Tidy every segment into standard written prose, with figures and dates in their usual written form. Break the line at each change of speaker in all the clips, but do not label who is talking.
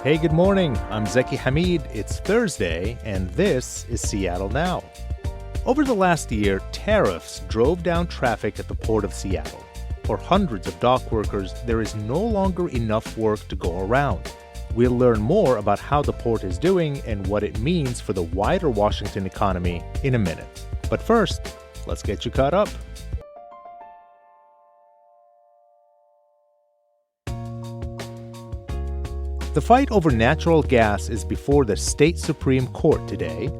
Hey, good morning. I'm Zeki Hamid. It's Thursday, and this is Seattle Now. Over the last year, tariffs drove down traffic at the Port of Seattle. For hundreds of dock workers, there is no longer enough work to go around. We'll learn more about how the port is doing and what it means for the wider Washington economy in a minute. But first, let's get you caught up. The fight over natural gas is before the state Supreme Court today.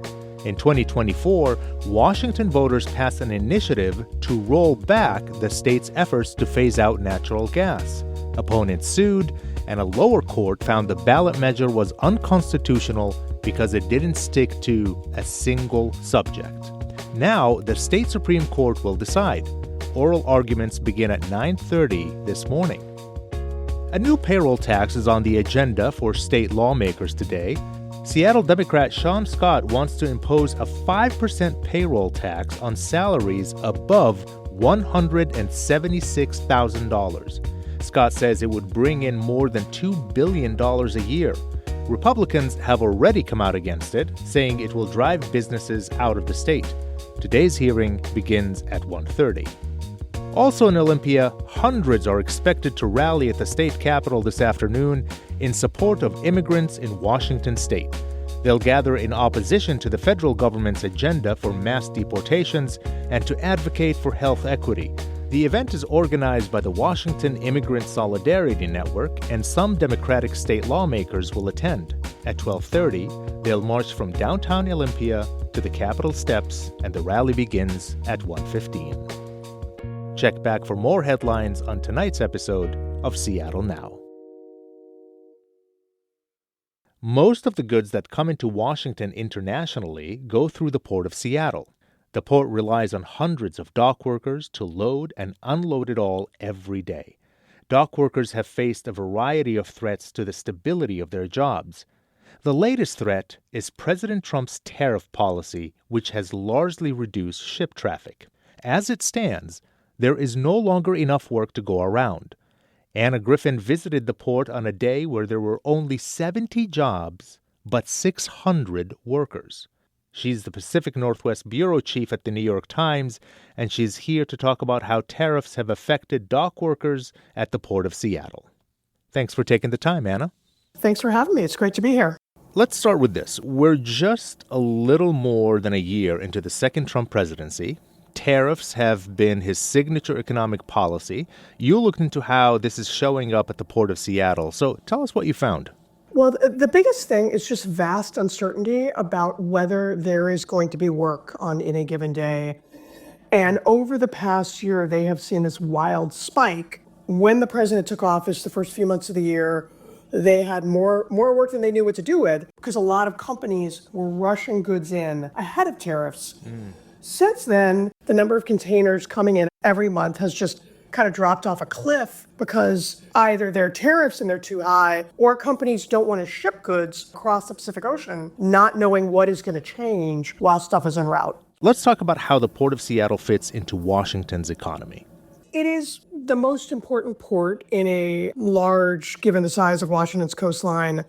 In 2024, Washington voters passed an initiative to roll back the state's efforts to phase out natural gas. Opponents sued, and a lower court found the ballot measure was unconstitutional because it didn't stick to a single subject. Now, the state Supreme Court will decide. Oral arguments begin at 9:30 this morning. A new payroll tax is on the agenda for state lawmakers today. Seattle Democrat Sean Scott wants to impose a 5% payroll tax on salaries above $176,000. Scott says it would bring in more than $2 billion a year. Republicans have already come out against it, saying it will drive businesses out of the state. Today's hearing begins at 1:30. Also in Olympia, hundreds are expected to rally at the state capitol this afternoon in support of immigrants in Washington state. They'll gather in opposition to the federal government's agenda for mass deportations and to advocate for health equity. The event is organized by the Washington Immigrant Solidarity Network, and some Democratic state lawmakers will attend. At 12:30, they'll march from downtown Olympia to the Capitol steps, and the rally begins at 1:15. Check back for more headlines on tonight's episode of Seattle Now. Most of the goods that come into Washington internationally go through the Port of Seattle. The port relies on hundreds of dock workers to load and unload it all every day. Dock workers have faced a variety of threats to the stability of their jobs. The latest threat is President Trump's tariff policy, which has largely reduced ship traffic. As it stands, there is no longer enough work to go around. Anna Griffin visited the port on a day where there were only 70 jobs, but 600 workers. She's the Pacific Northwest bureau chief at the New York Times, and she's here to talk about how tariffs have affected dock workers at the Port of Seattle. Thanks for taking the time, Anna.
Thanks for having me. It's great to be here.
Let's start with this. We're just a little more than a year into the second Trump presidency. Tariffs have been his signature economic policy. You looked into how this is showing up at the Port of Seattle. So tell us what you found.
Well, the biggest thing is just vast uncertainty about whether there is going to be work on any given day. And over the past year, they have seen this wild spike. When the president took office the first few months of the year, they had more work than they knew what to do with because a lot of companies were rushing goods in ahead of tariffs. Since then, the number of containers coming in every month has just kind of dropped off a cliff because either there are tariffs and they're too high, or companies don't want to ship goods across the Pacific Ocean, not knowing what is going to change while stuff is en route.
Let's talk about how the Port of Seattle fits into Washington's economy.
It is the most important port in a large, given the size of Washington's coastline,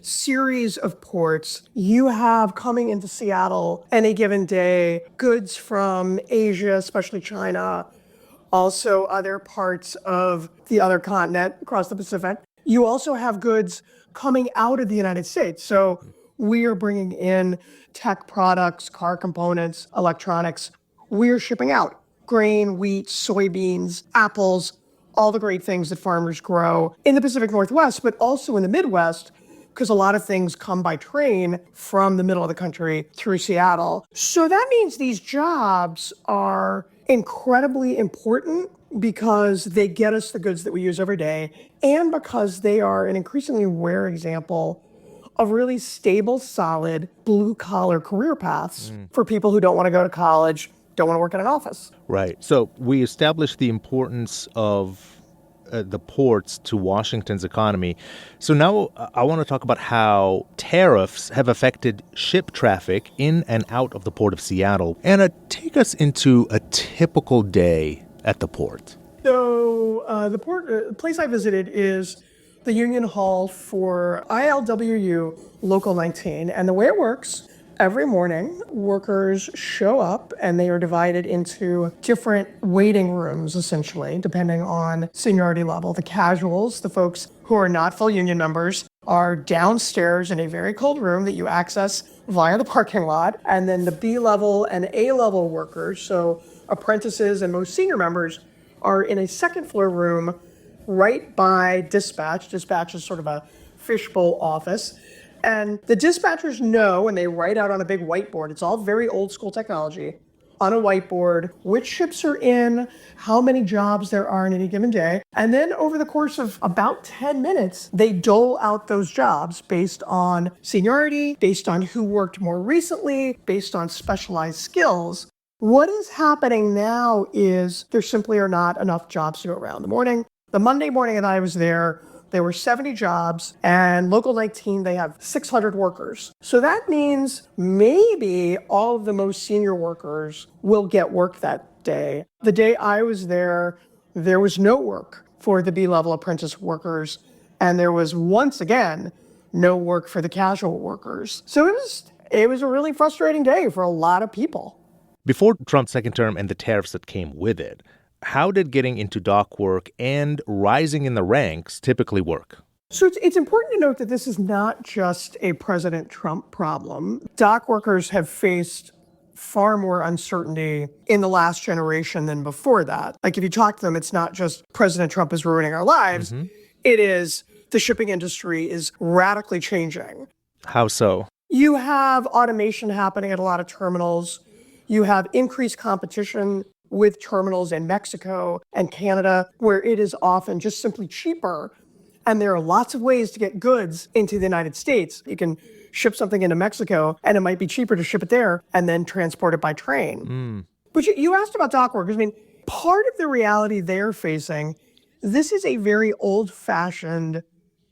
series of ports. You have coming into Seattle any given day goods from Asia, especially China, also other parts of the other continent across the Pacific. You also have goods coming out of the United States. So we are bringing in tech products, car components, electronics. We're shipping out grain, wheat, soybeans, apples, all the great things that farmers grow in the Pacific Northwest, but also in the Midwest, because a lot of things come by train from the middle of the country through Seattle. So that means these jobs are incredibly important because they get us the goods that we use every day, and because they are an increasingly rare example of really stable, solid, blue-collar career paths for people who don't want to go to college, don't want to work in an office.
Right. So we established the importance of the ports to Washington's economy. So now I want to talk about how tariffs have affected ship traffic in and out of the Port of Seattle. Anna, take us into a typical day at the port.
So the place I visited is the union hall for ILWU Local 19. And the way it works, every morning, workers show up and they are divided into different waiting rooms, essentially, depending on seniority level. The casuals, the folks who are not full union members, are downstairs in a very cold room that you access via the parking lot. And then the B-level and A-level workers, so apprentices and most senior members, are in a second floor room right by dispatch. Dispatch is sort of a fishbowl office. And the dispatchers know, and they write out on a big whiteboard, it's all very old school technology, on a whiteboard, which ships are in, how many jobs there are in any given day. And then over the course of about 10 minutes, they dole out those jobs based on seniority, based on who worked more recently, based on specialized skills. What is happening now is there simply are not enough jobs to go around. The Monday morning that I was there were 70 jobs, and Local 19, they have 600 workers. So that means maybe all of the most senior workers will get work that day. The day I was there was no work for the B-level apprentice workers, and there was once again no work for the casual workers. So it was a really frustrating day for a lot of people.
Before Trump's second term and the tariffs that came with it, how did getting into dock work and rising in the ranks typically work?
So it's important to note that this is not just a President Trump problem. Dock workers have faced far more uncertainty in the last generation than before that. Like if you talk to them, it's not just President Trump is ruining our lives. Mm-hmm. It is the shipping industry is radically changing.
How so?
You have automation happening at a lot of terminals. You have increased competition with terminals in Mexico and Canada, where it is often just simply cheaper. And there are lots of ways to get goods into the United States. You can ship something into Mexico, and it might be cheaper to ship it there and then transport it by train. But you asked about dock workers. I mean, part of the reality they're facing, this is a very old-fashioned,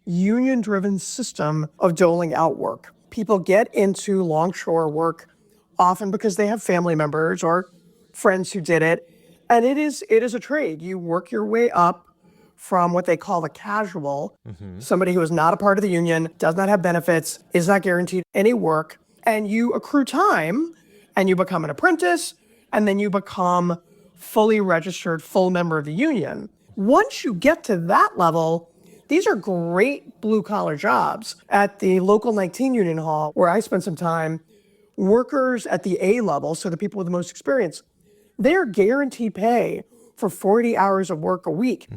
union-driven system of doling out work. People get into longshore work often because they have family members or friends who did it. And it is a trade. You work your way up from what they call a casual, somebody who is not a part of the union, does not have benefits, is not guaranteed any work, and you accrue time and you become an apprentice, and then you become fully registered, full member of the union. Once you get to that level, these are great blue-collar jobs. At the Local 19 Union Hall, where I spent some time, workers at the A level, so the people with the most experience, they're guaranteed pay for 40 hours of work a week,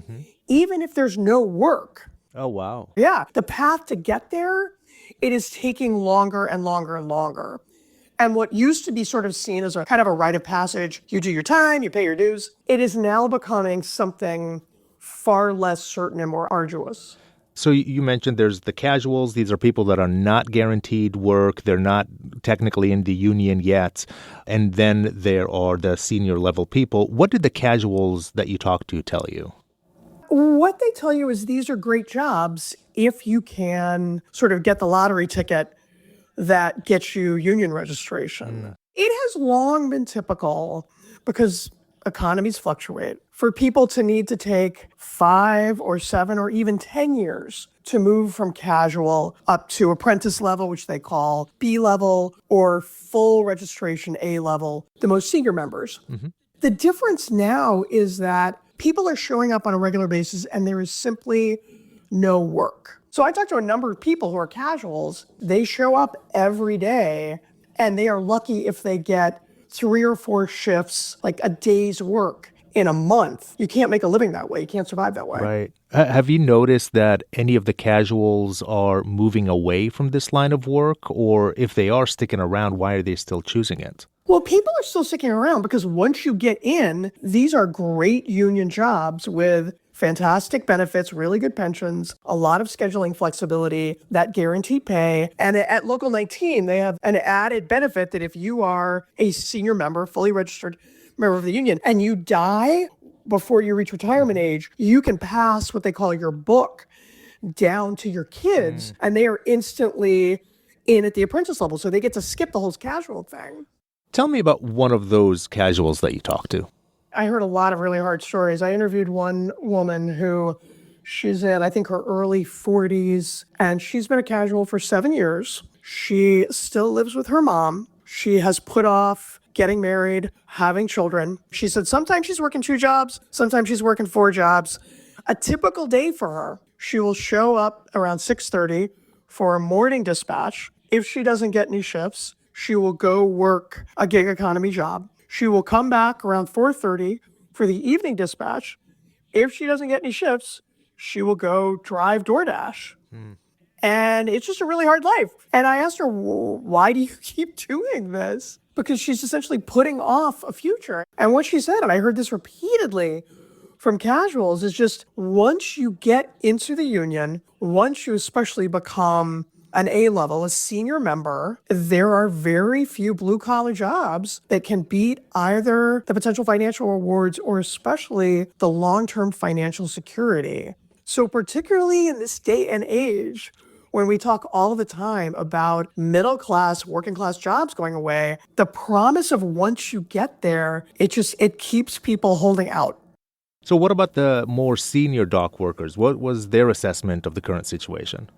even if there's no work.
Oh, wow.
Yeah. The path to get there, it is taking longer and longer and longer. And what used to be sort of seen as a kind of a rite of passage, you do your time, you pay your dues, it is now becoming something far less certain and more arduous.
So you mentioned there's the casuals. These are people that are not guaranteed work. They're not technically in the union yet. And then there are the senior level people. What did the casuals that you talked to tell you?
What they tell you is these are great jobs if you can sort of get the lottery ticket that gets you union registration. It has long been typical, because economies fluctuate, for people to need to take 5 or 7 or even 10 years to move from casual up to apprentice level, which they call B level, or full registration A level, the most senior members. The difference now is that people are showing up on a regular basis and there is simply no work. So I talked to a number of people who are casuals. They show up every day and they are lucky if they get 3 or 4 shifts, like a day's work in a month. You can't make a living that way. You can't survive that way.
Right. Have you noticed that any of the casuals are moving away from this line of work? Or if they are sticking around, why are they still choosing it?
Well, people are still sticking around because once you get in, these are great union jobs with fantastic benefits, really good pensions, a lot of scheduling flexibility, that guaranteed pay. And at Local 19, they have an added benefit that if you are a senior member, fully registered member of the union, and you die before you reach retirement age, you can pass what they call your book down to your kids, and they are instantly in at the apprentice level. So they get to skip the whole casual thing.
Tell me about one of those casuals that you talked to.
I heard a lot of really hard stories. I interviewed one woman who She's in, I think, her early 40s, and she's been a casual for 7 years. She still lives with her mom. She has put off getting married, having children. She said sometimes she's working 2 jobs, sometimes she's working 4 jobs. A typical day for her, she will show up around 6:30 for a morning dispatch. If she doesn't get any shifts, she will go work a gig economy job. She will come back around 4:30 for the evening dispatch. If she doesn't get any shifts, she will go drive DoorDash. And it's just a really hard life. And I asked her, why do you keep doing this? Because she's essentially putting off a future. And what she said, and I heard this repeatedly from casuals, is just once you get into the union, once you especially become an A-level, a senior member, there are very few blue-collar jobs that can beat either the potential financial rewards or especially the long-term financial security. So particularly in this day and age, when we talk all the time about middle-class, working-class jobs going away, the promise of once you get there, it keeps people holding out.
So what about the more senior dock workers? What was their assessment of the current situation?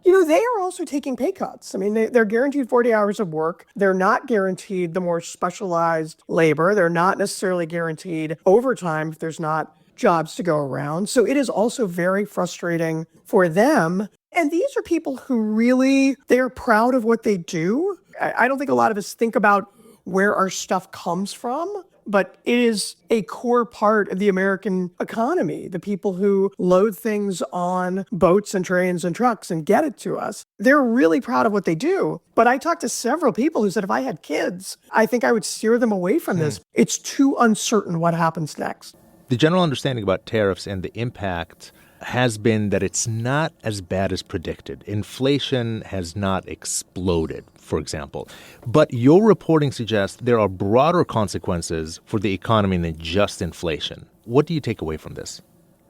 They are also taking pay cuts. I mean, they're guaranteed 40 hours of work. They're not guaranteed the more specialized labor. They're not necessarily guaranteed overtime if there's not jobs to go around. So it is also very frustrating for them. And these are people who really, they're proud of what they do. I don't think a lot of us think about where our stuff comes from, but it is a core part of the American economy. The people who load things on boats and trains and trucks and get it to us, they're really proud of what they do. But I talked to several people who said if I had kids, I think I would steer them away from this. It's too uncertain what happens next.
The general understanding about tariffs and the impact has been that it's not as bad as predicted. Inflation has not exploded, for example. But your reporting suggests there are broader consequences for the economy than just inflation. What do you take away from this?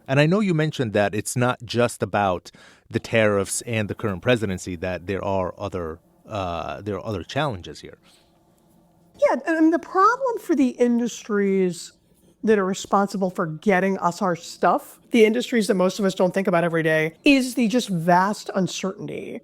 And I know you mentioned that it's not just about the tariffs and the current presidency, that there are other challenges here.
Yeah, and the problem for the industries that are responsible for getting us our stuff, the industries that most of us don't think about every day, is the just vast uncertainty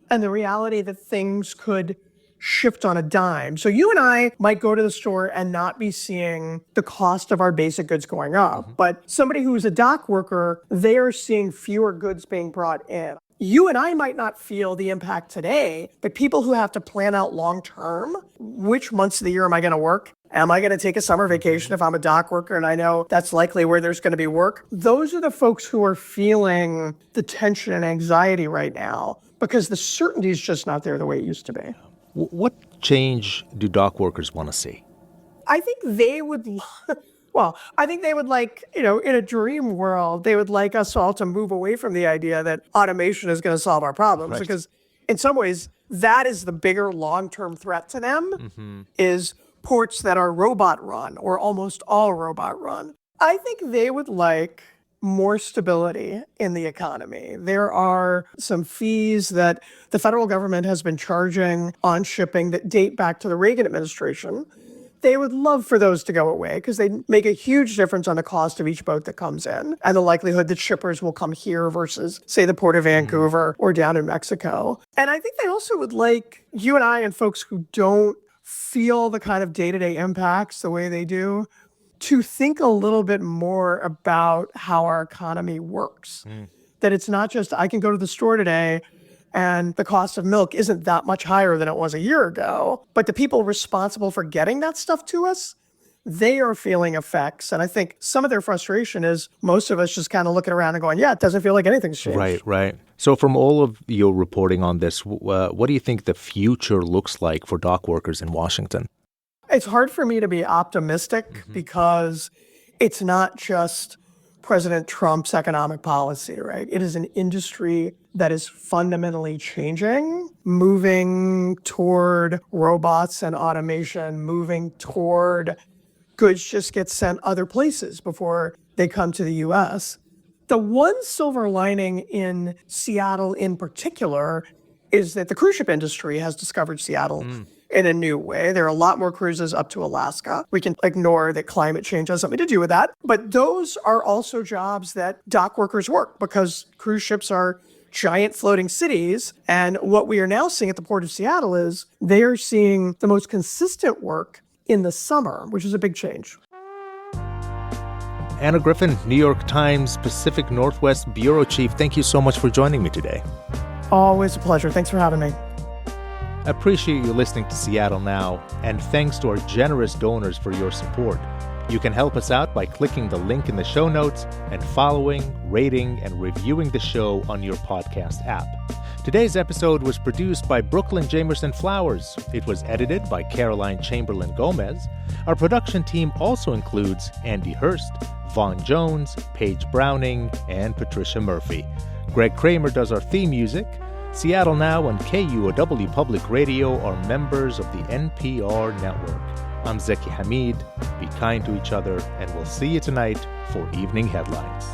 and the reality that things could shift on a dime. So you and I might go to the store and not be seeing the cost of our basic goods going up. But somebody who's a dock worker, they are seeing fewer goods being brought in. You and I might not feel the impact today, but people who have to plan out long term, which months of the year am I going to work? Am I going to take a summer vacation if I'm a dock worker and I know that's likely where there's going to be work? Those are the folks who are feeling the tension and anxiety right now because the certainty is just not there the way it used to be.
What change do dock workers want to see?
I think they would, I think they would like, in a dream world, they would like us all to move away from the idea that automation is going to solve our problems. Right. Because in some ways, that is the bigger long-term threat to them, is ports that are robot run or almost all robot run. I think they would like more stability in the economy. There are some fees that the federal government has been charging on shipping that date back to the Reagan administration. They would love for those to go away because they make a huge difference on the cost of each boat that comes in and the likelihood that shippers will come here versus, say, the Port of Vancouver or down in Mexico. And I think they also would like you and I and folks who don't feel the kind of day-to-day impacts the way they do to think a little bit more about how our economy works. That it's not just I can go to the store today and the cost of milk isn't that much higher than it was a year ago. But the people responsible for getting that stuff to us, they are feeling effects. And I think some of their frustration is most of us just kind of looking around and going, yeah, it doesn't feel like anything's changed.
Right. So from all of your reporting on this, what do you think the future looks like for dock workers in Washington?
It's hard for me to be optimistic because it's not just President Trump's economic policy, right? It is an industry that is fundamentally changing, moving toward robots and automation, moving toward goods just get sent other places before they come to the U.S. The one silver lining in Seattle in particular is that the cruise ship industry has discovered Seattle in a new way. There are a lot more cruises up to Alaska. We can ignore that climate change has something to do with that. But those are also jobs that dock workers work because cruise ships are giant floating cities. And what we are now seeing at the Port of Seattle is they are seeing the most consistent work in the summer, which is a big change.
Anna Griffin, New York Times Pacific Northwest Bureau Chief, thank you so much for joining me today.
Always a pleasure. Thanks for having me.
Appreciate you listening to Seattle Now, and thanks to our generous donors for your support. You can help us out by clicking the link in the show notes and following, rating, and reviewing the show on your podcast app. Today's episode was produced by Brooklyn Jamerson Flowers. It was edited by Caroline Chamberlain Gomez. Our production team also includes Andy Hurst, Vaughn Jones, Paige Browning, and Patricia Murphy. Greg Kramer does our theme music. Seattle Now and KUOW Public Radio are members of the NPR network. I'm Zeki Hamid. Be kind to each other, and we'll see you tonight for Evening Headlines.